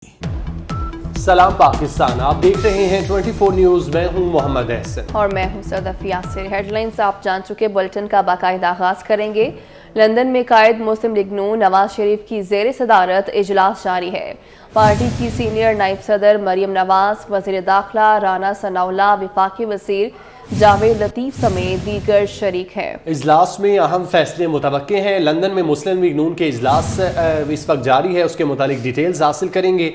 سلام پاکستان، آپ دیکھ رہے ہیں 24 نیوز۔ میں ہوں محمد احسن اور میں ہوں صدف یاسر۔ ہیڈ لائنز آپ جان چکے، بلٹن کا باقاعدہ آغاز کریں گے۔ لندن میں قائد مسلم لیگ ن نواز شریف کی زیر صدارت اجلاس جاری ہے۔ پارٹی کی سینئر نائب صدر مریم نواز، وزیر داخلہ رانا ثناء اللہ، وفاقی وزیر جاوید لطیف سمیت دیگر شریک ہیں۔ اجلاس میں اہم فیصلے متوقع ہیں۔ لندن میں مسلم لیگ ن کے اجلاس اس وقت جاری ہے، اس کے متعلق ڈیٹیلز حاصل کریں گے۔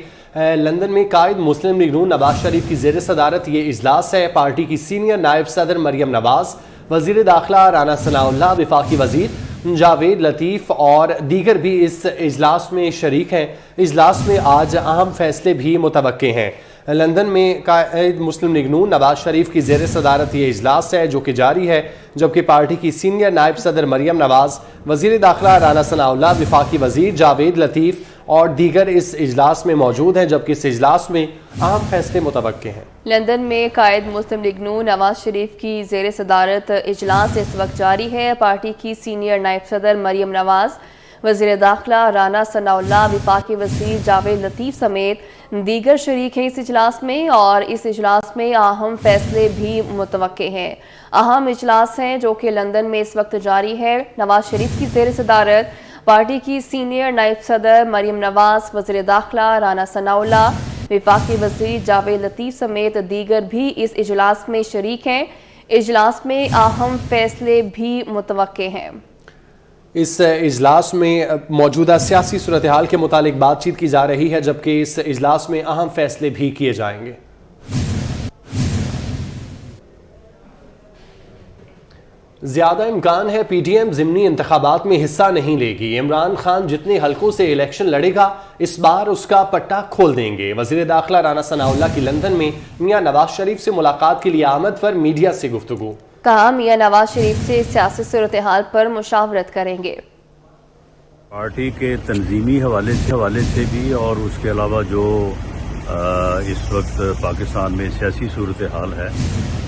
لندن میں قائد مسلم لیگ ن نواز شریف کی زیر صدارت یہ اجلاس ہے۔ پارٹی کی سینئر نائب صدر مریم نواز، وزیر داخلہ رانا ثناء اللہ، وفاقی وزیر جاوید لطیف اور دیگر بھی اس اجلاس میں شریک ہیں۔ اجلاس میں آج اہم فیصلے بھی متوقع ہیں۔ لندن میں قائد مسلم لیگ ن نواز شریف کی زیر صدارت یہ اجلاس ہے جو کہ جاری ہے، جبکہ پارٹی کی سینئر نائب صدر مریم نواز، وزیر داخلہ رانا ثناء اللہ، وفاقی وزیر جاوید لطیف اور دیگر اس اجلاس میں موجود ہیں، جبکہ اس اجلاس میں اہم فیصلے متوقع ہیں۔ لندن میں قائد مسلم لیگ ن نواز شریف کی زیر صدارت اجلاس اس وقت جاری ہے۔ پارٹی کی سینئر نائب صدر مریم نواز، وزیر داخلہ رانا ثناء اللہ، وفاقی وزیر جاوید لطیف سمیت دیگر شریک ہیں اس اجلاس میں، اور اس اجلاس میں اہم فیصلے بھی متوقع ہیں۔ اہم اجلاس ہیں جو کہ لندن میں اس وقت جاری ہے۔ نواز شریف کی زیر صدارت پارٹی کی سینئر نائب صدر مریم نواز، وزیر داخلہ رانا ثناء اللہ، وفاقی وزیر جاوید لطیف سمیت دیگر بھی اس اجلاس میں شریک ہیں۔ اجلاس میں اہم فیصلے بھی متوقع ہیں۔ اس اجلاس میں موجودہ سیاسی صورتحال کے متعلق بات چیت کی جا رہی ہے، جبکہ اس اجلاس میں اہم فیصلے بھی کیے جائیں گے۔ زیادہ امکان ہے پی ٹی ایم ضمنی انتخابات میں حصہ نہیں لے گی۔ عمران خان جتنے حلقوں سے الیکشن لڑے گا اس بار اس کا پٹا کھول دیں گے۔ وزیر داخلہ رانا ثناء اللہ کی لندن میں میاں نواز شریف سے ملاقات کے لیے آمد پر میڈیا سے گفتگو۔ کہا میاں نواز شریف سے سیاسی صورتحال پر مشاورت کریں گے۔ پارٹی کے تنظیمی حوالے سے بھی اور اس کے علاوہ جو اس وقت پاکستان میں سیاسی صورتحال ہے،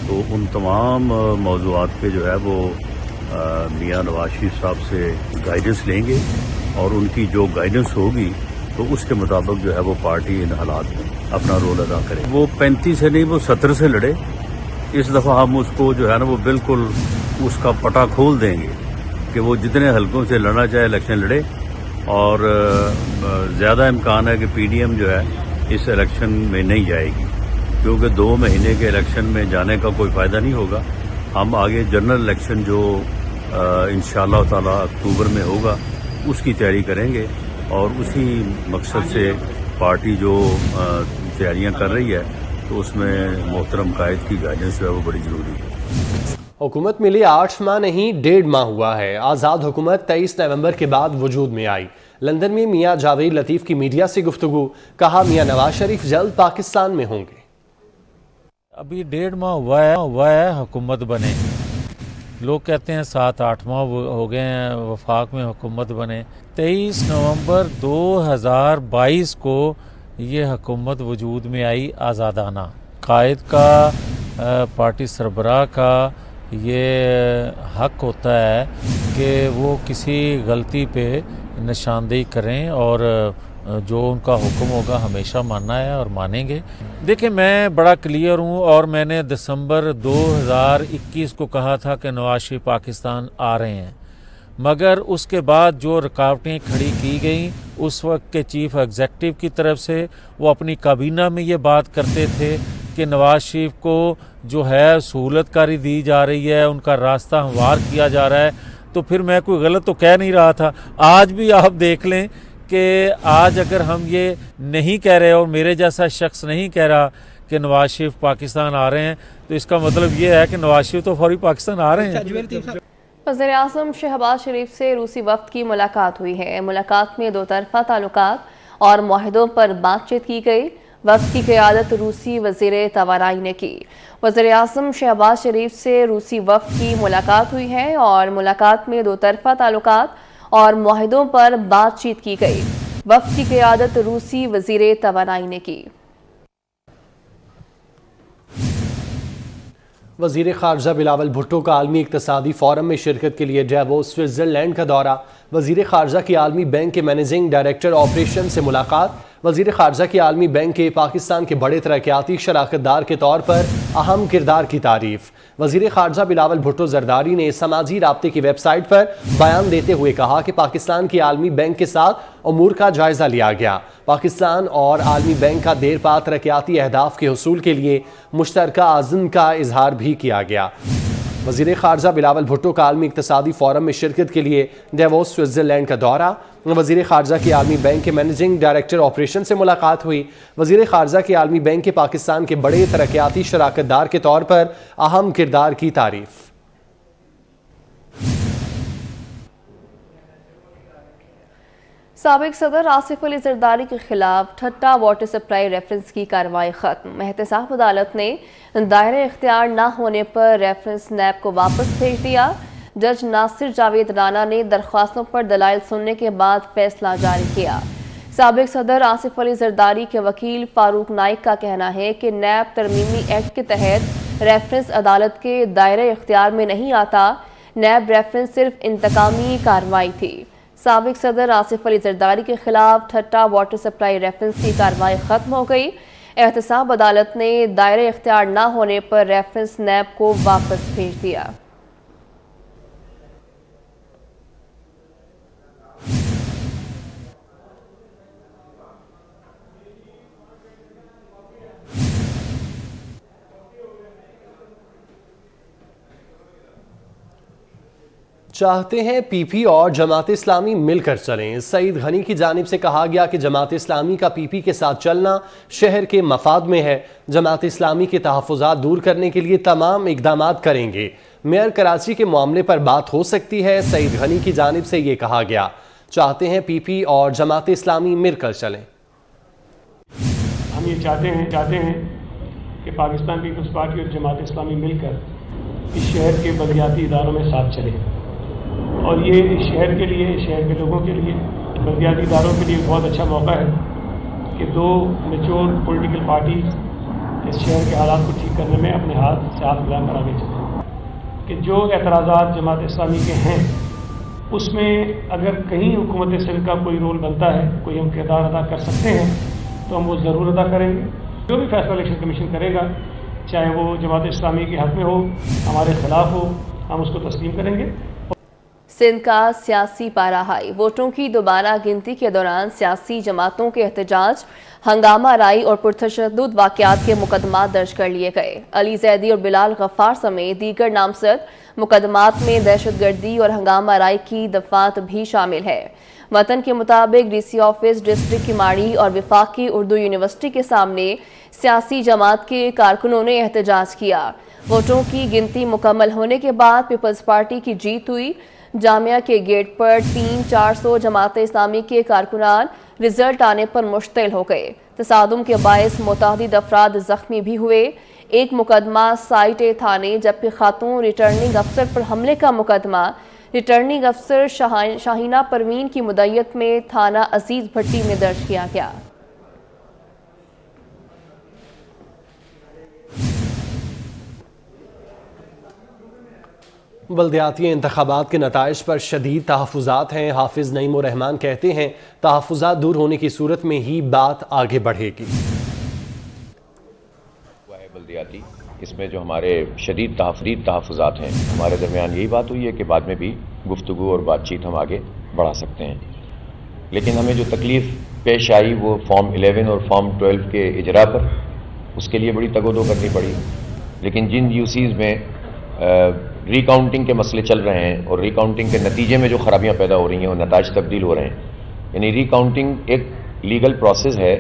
تو ان تمام موضوعات پہ جو ہے وہ میاں نواز شریف صاحب سے گائیڈنس لیں گے، اور ان کی جو گائیڈنس ہوگی تو اس کے مطابق جو ہے وہ پارٹی ان حالات میں اپنا رول ادا کرے۔ وہ 35 سے نہیں، وہ 17 سے لڑے۔ اس دفعہ ہم اس کو جو ہے نا وہ بالکل اس کا پٹا کھول دیں گے کہ وہ جتنے حلقوں سے لڑنا چاہے الیکشن لڑے، اور زیادہ امکان ہے کہ پی ڈی ایم جو ہے اس الیکشن میں نہیں جائے گی، کیونکہ 2 مہینے کے الیکشن میں جانے کا کوئی فائدہ نہیں ہوگا۔ ہم آگے جنرل الیکشن جو انشاءاللہ تعالی اکتوبر میں ہوگا اس کی تیاری کریں گے، اور اسی مقصد سے پارٹی جو تیاریاں کر رہی ہے تو اس میں محترم قائد کی گائیڈنس جو ہے وہ بڑی ضروری ہے۔ حکومت ملے 8 ماہ نہیں 1.5 ماہ ہوا ہے۔ آزاد حکومت 23 نومبر کے بعد وجود میں آئی۔ لندن میں میاں جاوید لطیف کی میڈیا سے گفتگو۔ کہا میاں نواز شریف جلد پاکستان میں ہوں گے۔ ابھی 1.5 ماہ ہوا ہے حکومت بنے۔ لوگ کہتے ہیں 7-8 ماہ ہو گئے ہیں وفاق میں حکومت بنے۔ 23 نومبر 2022 کو یہ حکومت وجود میں آئی آزادانہ۔ قائد کا، پارٹی سربراہ کا یہ حق ہوتا ہے کہ وہ کسی غلطی پہ نشاندہی کریں، اور جو ان کا حکم ہوگا ہمیشہ ماننا ہے اور مانیں گے۔ دیکھیں، میں بڑا کلیئر ہوں، اور میں نے دسمبر 2021 کو کہا تھا کہ نواز شریف پاکستان آ رہے ہیں، مگر اس کے بعد جو رکاوٹیں کھڑی کی گئیں اس وقت کے چیف ایگزیکٹو کی طرف سے، وہ اپنی کابینہ میں یہ بات کرتے تھے کہ نواز شریف کو جو ہے سہولت کاری دی جا رہی ہے، ان کا راستہ ہموار کیا جا رہا ہے، تو پھر میں کوئی غلط تو کہہ نہیں رہا تھا۔ آج بھی آپ دیکھ لیں کہ آج اگر ہم یہ نہیں کہہ رہے اور میرے جیسا شخص نہیں کہہ رہا کہ نواز شریف پاکستان آ رہے ہیں، تو اس کا مطلب یہ ہے کہ نواز شریف تو فوری پاکستان آ رہے ہیں۔ وزیر اعظم شہباز شریف سے روسی وفد کی ملاقات ہوئی ہے۔ ملاقات میں 2 طرفہ تعلقات اور معاہدوں پر بات چیت کی گئی۔ وفد کی قیادت روسی وزیر توانائی نے کی۔ وزیر اعظم شہباز شریف سے روسی وفد کی ملاقات ہوئی ہے، اور ملاقات میں 2 طرفہ تعلقات اور معاہدوں پر بات چیت کی گئی۔ وفد کی قیادت روسی وزیر توانائی نے کی۔ وزیر خارجہ بلاول بھٹو کا عالمی اقتصادی فورم میں شرکت کے لیے ڈیووس سوئٹزرلینڈ کا دورہ۔ وزیر خارجہ کی عالمی بینک کے مینیجنگ ڈائریکٹر آپریشن سے ملاقات۔ وزیر خارجہ کی عالمی بینک کے پاکستان کے بڑے ترقیاتی شراکت دار کے طور پر اہم کردار کی تعریف۔ وزیر خارجہ بلاول بھٹو زرداری نے سماجی رابطے کی ویب سائٹ پر بیان دیتے ہوئے کہا کہ پاکستان کی عالمی بینک کے ساتھ امور کا جائزہ لیا گیا۔ پاکستان اور عالمی بینک کا دیر پا ترقیاتی اہداف کے حصول کے لیے مشترکہ عزم کا اظہار بھی کیا گیا۔ وزیر خارجہ بلاول بھٹو کا عالمی اقتصادی فورم میں شرکت کے لیے ڈیووس سوئٹزرلینڈ کا دورہ۔ وزیر خارجہ کی عالمی بینک کے مینیجنگ ڈائریکٹر آپریشن سے ملاقات ہوئی۔ وزیر خارجہ کی عالمی بینک کے پاکستان کے بڑے ترقیاتی شراکت دار کے طور پر اہم کردار کی تعریف۔ سابق صدر آصف علی زرداری کے خلاف ٹھٹا واٹر سپلائی ریفرنس کی کارروائی ختم۔ احتساب عدالت نے دائرہ اختیار نہ ہونے پر ریفرنس نیب کو واپس بھیج دیا۔ جج ناصر جاوید رانا نے درخواستوں پر دلائل سننے کے بعد فیصلہ جاری کیا۔ سابق صدر آصف علی زرداری کے وکیل فاروق نائک کا کہنا ہے کہ نیب ترمیمی ایکٹ کے تحت ریفرنس عدالت کے دائرہ اختیار میں نہیں آتا۔ نیب ریفرنس صرف انتقامی کارروائی تھی۔ سابق صدر آصف علی زرداری کے خلاف ٹھٹا واٹر سپلائی ریفرنس کی کارروائی ختم ہو گئی۔ احتساب عدالت نے دائرہ اختیار نہ ہونے پر ریفرنس نیب کو واپس بھیج دیا۔ چاہتے ہیں پی پی اور جماعت اسلامی مل کر چلیں۔ سعید غنی کی جانب سے کہا گیا کہ جماعت اسلامی کا پی پی کے ساتھ چلنا شہر کے مفاد میں ہے۔ جماعت اسلامی کے تحفظات دور کرنے کے لیے تمام اقدامات کریں گے۔ میئر کراچی کے معاملے پر بات ہو سکتی ہے۔ سعید غنی کی جانب سے یہ کہا گیا، چاہتے ہیں پی پی اور جماعت اسلامی مل کر چلیں۔ ہم یہ چاہتے ہیں کہ پاکستان پیپلز پارٹی اور جماعت اسلامی مل کر اس شہر کے بلدیاتی اداروں میں ساتھ چلیں، اور یہ اس شہر کے لیے، شہر کے لوگوں کے لیے، بلدیاتی اداروں کے لیے بہت اچھا موقع ہے کہ دو میچور پولیٹیکل پارٹیز اس شہر کے حالات کو ٹھیک کرنے میں اپنے ہاتھ ملا کر آگے چلیں۔ کہ جو اعتراضات جماعت اسلامی کے ہیں اس میں اگر کہیں حکومت سندھ کا کوئی رول بنتا ہے، کوئی ہم کردار ادا کر سکتے ہیں تو ہم وہ ضرور ادا کریں گے۔ جو بھی فیصلہ الیکشن کمیشن کرے گا، چاہے وہ جماعت اسلامی کے حق میں ہو، ہمارے خلاف ہو، ہم اس کو تسلیم کریں گے۔ سندھ کا سیاسی پارا ہائی۔ ووٹوں کی دوبارہ گنتی کے دوران سیاسی جماعتوں کے احتجاج، ہنگامہ آرائی اور پرتشدد واقعات کے مقدمات درج کر لیے گئے۔ علی زیدی اور بلال غفار سمیت دیگر نامزد مقدمات میں دہشت گردی اور ہنگامہ آرائی کی دفعات بھی شامل ہے۔ وطن کے مطابق ڈی سی آفس ڈسٹرکٹ کماڑی اور وفاقی اردو یونیورسٹی کے سامنے سیاسی جماعت کے کارکنوں نے احتجاج کیا۔ ووٹوں کی گنتی مکمل ہونے کے بعد پیپلز پارٹی کی جیت ہوئی۔ جامعہ کے گیٹ پر 300-400 جماعت اسلامی کے کارکنان رزلٹ آنے پر مشتعل ہو گئے۔ تصادم کے باعث متعدد افراد زخمی بھی ہوئے۔ ایک مقدمہ سائٹ تھانے، جبکہ خاتون ریٹرننگ افسر پر حملے کا مقدمہ ریٹرننگ افسر شاہینہ پروین کی مدعیت میں تھانہ عزیز بھٹی میں درج کیا گیا۔ بلدیاتی انتخابات کے نتائج پر شدید تحفظات ہیں۔ حافظ نعیم الرحمان کہتے ہیں تحفظات دور ہونے کی صورت میں ہی بات آگے بڑھے گی۔ بلدیاتی اس میں جو ہمارے شدید تحفظات ہیں، ہمارے درمیان یہی بات ہوئی ہے کہ بعد میں بھی گفتگو اور بات چیت ہم آگے بڑھا سکتے ہیں، لیکن ہمیں جو تکلیف پیش آئی وہ فارم 11 اور فارم 12 کے اجرا پر، اس کے لیے بڑی تگ و دو کرنی پڑی۔ لیکن جن یوسیز میں ری کاؤنٹنگ کے مسئلے چل رہے ہیں اور ری کاؤنٹنگ کے نتیجے میں جو خرابیاں پیدا ہو رہی ہیں اور نتائج تبدیل ہو رہے ہیں، یعنی ری کاؤنٹنگ ایک لیگل پروسیس ہے،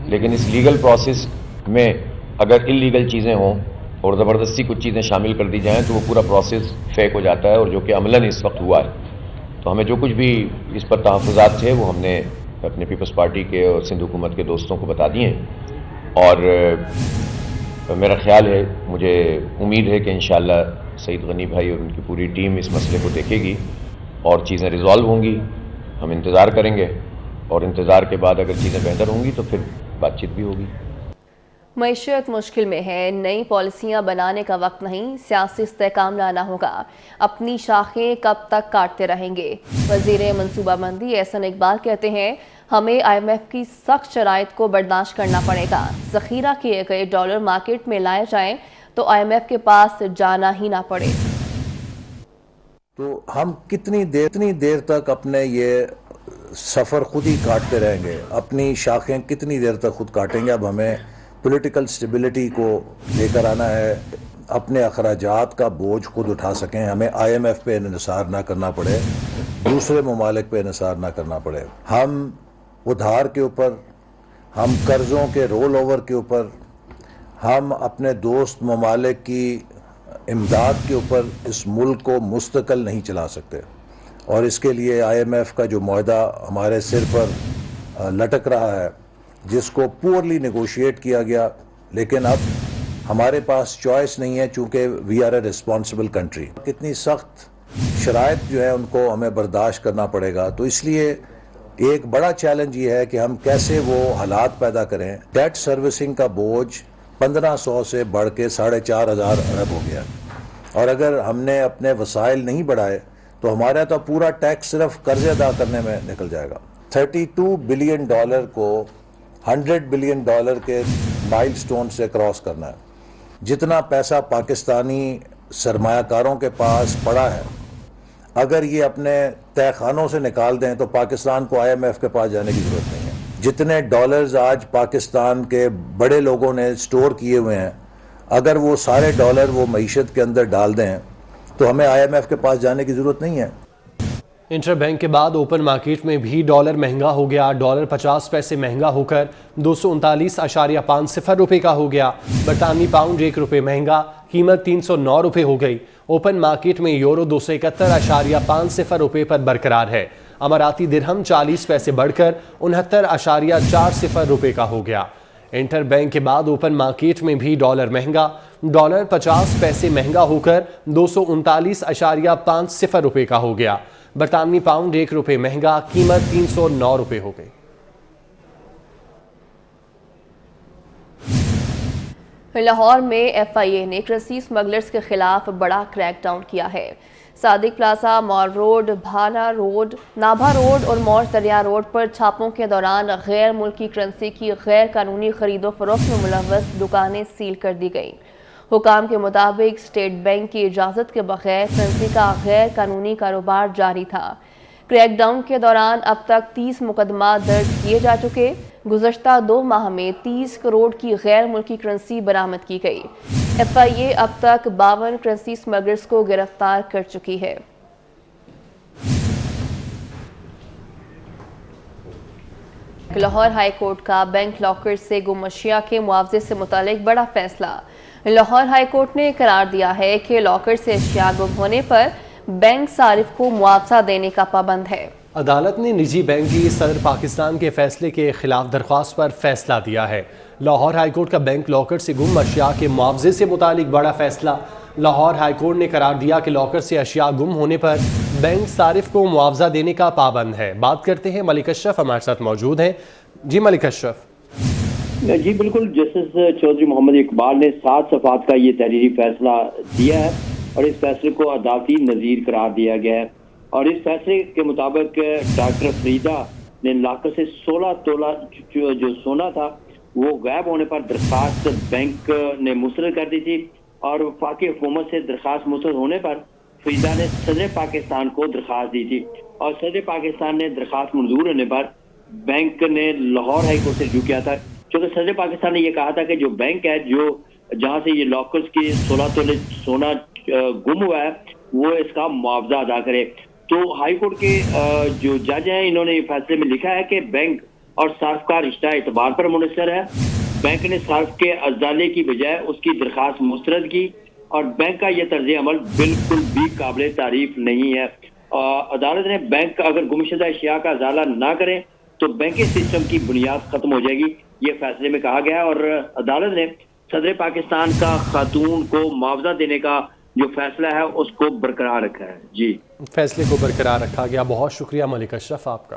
لیکن اس لیگل پروسیس میں اگر انلیگل چیزیں ہوں اور زبردستی کچھ چیزیں شامل کر دی جائیں تو وہ پورا پروسیس فیک ہو جاتا ہے، اور جو کہ عملاً اس وقت ہوا ہے۔ تو ہمیں جو کچھ بھی اس پر تحفظات تھے وہ ہم نے اپنے پیپلز پارٹی کے اور سندھ حکومت کے دوستوں کو بتا دیے ہیں، اور میرا خیال ہے، مجھے امید ہے کہ انشاءاللہ سعید غنی بھائی اور ان کی پوری ٹیم اس مسئلے کو دیکھے گی اور چیزیں ریزالو ہوں گی۔ ہم انتظار کریں گے، اور انتظار کے بعد اگر چیزیں بہتر ہوں گی تو پھر بات چیت بھی ہوگی۔ معیشت مشکل میں ہے، نئی پالیسیاں بنانے کا وقت نہیں، سیاسی استحکام لانا ہوگا، اپنی شاخیں کب تک کاٹتے رہیں گے۔ وزیر منصوبہ بندی احسن اقبال کہتے ہیں ہمیں IMF کی سخت شرائط کو برداشت کرنا پڑے گا، ذخیرہ کیے گئے ڈالر مارکیٹ میں لائے جائیں تو IMF کے پاس جانا ہی نہ پڑے۔ تو ہم کتنی دیر تک اپنے یہ سفر خود ہی کاٹتے رہیں گے، اپنی شاخیں کتنی دیر تک خود کاٹیں گے۔ اب ہمیں پولیٹیکل سٹیبلٹی کو لے کر آنا ہے، اپنے اخراجات کا بوجھ خود اٹھا سکیں، ہمیں IMF پہ انحصار نہ کرنا پڑے، دوسرے ممالک پہ انحصار نہ کرنا پڑے۔ ہم ادھار کے اوپر، ہم قرضوں کے رول اوور کے اوپر، ہم اپنے دوست ممالک کی امداد کے اوپر اس ملک کو مستقل نہیں چلا سکتے، اور اس کے لیے IMF کا جو معاہدہ ہمارے سر پر لٹک رہا ہے، جس کو پورلی نیگوشیٹ کیا گیا، لیکن اب ہمارے پاس چوائس نہیں ہے چونکہ we are a responsible country. کتنی سخت شرائط جو ہے ان کو ہمیں برداشت کرنا پڑے گا، تو اس لیے ایک بڑا چیلنج یہ ہے کہ ہم کیسے وہ حالات پیدا کریں۔ ڈیٹ سروسنگ کا بوجھ 1500 سے بڑھ کے 4500 ارب ہو گیا، اور اگر ہم نے اپنے وسائل نہیں بڑھائے تو ہمارا تو پورا ٹیکس صرف قرضے ادا کرنے میں نکل جائے گا۔ $32 بلین کو $100 بلین کے مائل سٹون سے کراس کرنا ہے۔ جتنا پیسہ پاکستانی سرمایہ کاروں کے پاس پڑا ہے، اگر یہ اپنے تہہ خانوں سے نکال دیں تو پاکستان کو IMF کے پاس جانے کی ضرورت نہیں ہے۔ جتنے ڈالرز آج پاکستان کے بڑے لوگوں نے سٹور کیے ہوئے ہیں، اگر وہ سارے ڈالر وہ معیشت کے اندر ڈال دیں تو ہمیں IMF کے پاس جانے کی ضرورت نہیں ہے۔ انٹر بینک کے بعد اوپن مارکیٹ میں بھی ڈالر مہنگا ہو گیا، ڈالر 50 پیسے مہنگا ہو کر 239.50 روپے کا ہو گیا۔ برطانوی پاؤنڈ 1 روپے مہنگا، قیمت 309 روپے ہو گئی۔ اوپن مارکیٹ میں یورو 271.50 روپے پر برقرار ہے۔ اماراتی درہم 40 پیسے بڑھ کر 69.40 روپے کا ہو گیا۔ انٹر بینک کے بعد اوپن مارکیٹ میں بھی ڈالر مہنگا، ڈالر 50 پیسے مہنگا ہو کر 239.50 روپے کا ہو گیا۔ برطانوی پاؤنڈ 1 روپے مہنگا، قیمت 309 روپے ہو گئی۔ لاہور میں FIA نے کرنسی اسمگلرز کے خلاف بڑا کریک ڈاؤن کیا ہے۔ صادق پلازا، مال روڈ، بھانا روڈ، نابھا روڈ اور موج دریا روڈ پر چھاپوں کے دوران غیر ملکی کرنسی کی غیر قانونی خرید و فروخت میں ملوث دکانیں سیل کر دی گئیں۔ حکام کے مطابق اسٹیٹ بینک کی اجازت کے بغیر کرنسی کا غیر قانونی کاروبار جاری تھا۔ کریک ڈاؤن کے دوران اب تک 30 مقدمات درج کیے جا چکے۔ گزشتہ 2 ماہ میں 30 کروڑ کی غیر ملکی کرنسی برآمد کی گئی۔ FIA اب تک 52 کرنسی اسمگلرز کو گرفتار کر چکی ہے۔ لاہور ہائی کورٹ کا بینک لاکر سے گم اشیاء کے معاوضے سے متعلق بڑا فیصلہ۔ لاہور ہائی کورٹ نے قرار دیا ہے کہ لاکر سے اشیاء گم ہونے پر بینک صارف کو معاوضہ دینے کا پابند ہے۔ عدالت نے نجی بینک کی صدر پاکستان کے فیصلے کے خلاف درخواست پر فیصلہ دیا ہے۔ لاہور ہائی کورٹ کا بینک لاکر سے گم اشیاء کے معاوضے سے متعلق بڑا فیصلہ۔ لاہور ہائی کورٹ نے قرار دیا کہ لاکر سے اشیاء گم ہونے پر بینک صارف کو معاوضہ دینے کا پابند ہے۔ بات کرتے ہیں ملک اشرف ہمارے ساتھ موجود ہیں۔ جی ملک اشرف۔ جی بالکل، جسٹس چودھری محمد اقبال نے 7 صفحات کا یہ تحریری فیصلہ دیا ہے اور اس فیصلے کو عدالتی نظیر قرار دیا گیا ہے، اور اس فیصلے کے مطابق ڈاکٹر فریدہ نے لاکر سے 16 تولہ جو سونا تھا وہ غائب ہونے پر درخواست بینک نے مسترد کر دی تھی، اور وفاقی حکومت سے درخواست مسترد ہونے پر فریدہ نے صدر پاکستان کو درخواست دی تھی، اور صدر پاکستان نے درخواست منظور ہونے پر بینک نے لاہور ہائی کورٹ سے رجوع کیا تھا، کیونکہ صدر پاکستان نے یہ کہا تھا کہ جو بینک ہے جو جہاں سے یہ لاکرز کی 16 تولے سونا گم ہوا ہے وہ اس کا معاوضہ ادا کرے۔ تو ہائی کورٹ کے جو جج ہیں انہوں نے یہ فیصلے میں لکھا ہے کہ بینک اور صارف کا رشتہ اعتبار پر منحصر ہے۔ بینک نے صارف کے ازالے کی بجائے اس کی درخواست مسترد کی، اور بینک کا یہ طرز عمل بالکل بھی قابل تعریف نہیں ہے۔ عدالت نے بینک اگر گمشدہ اشیاء کا ازالہ نہ کرے تو بینکنگ سسٹم کی بنیاد ختم ہو جائے گی، یہ فیصلے میں کہا گیا ہے، اور عدالت نے صدر پاکستان کا خاتون کو معاوضہ دینے کا جو فیصلہ ہے اس کو برقرار رکھا ہے۔ جی فیصلے کو برقرار رکھا گیا۔ بہت شکریہ ملک اشرف آپ کا۔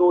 2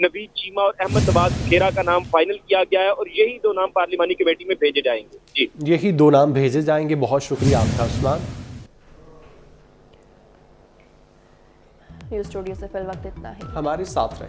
نوید چیمہ اور احمد نواز کھیرا کا نام فائنل کیا گیا ہے اور یہی 2 نام پارلیمانی کمیٹی میں بھیجے جائیں گے. جی یہی 2 نام بھیجے جائیں گے. بہت شکریہ آپ کا عثمان. نیوز اسٹوڈیو سے فی الوقت اتنا ہی. ہمارے ساتھ رہے.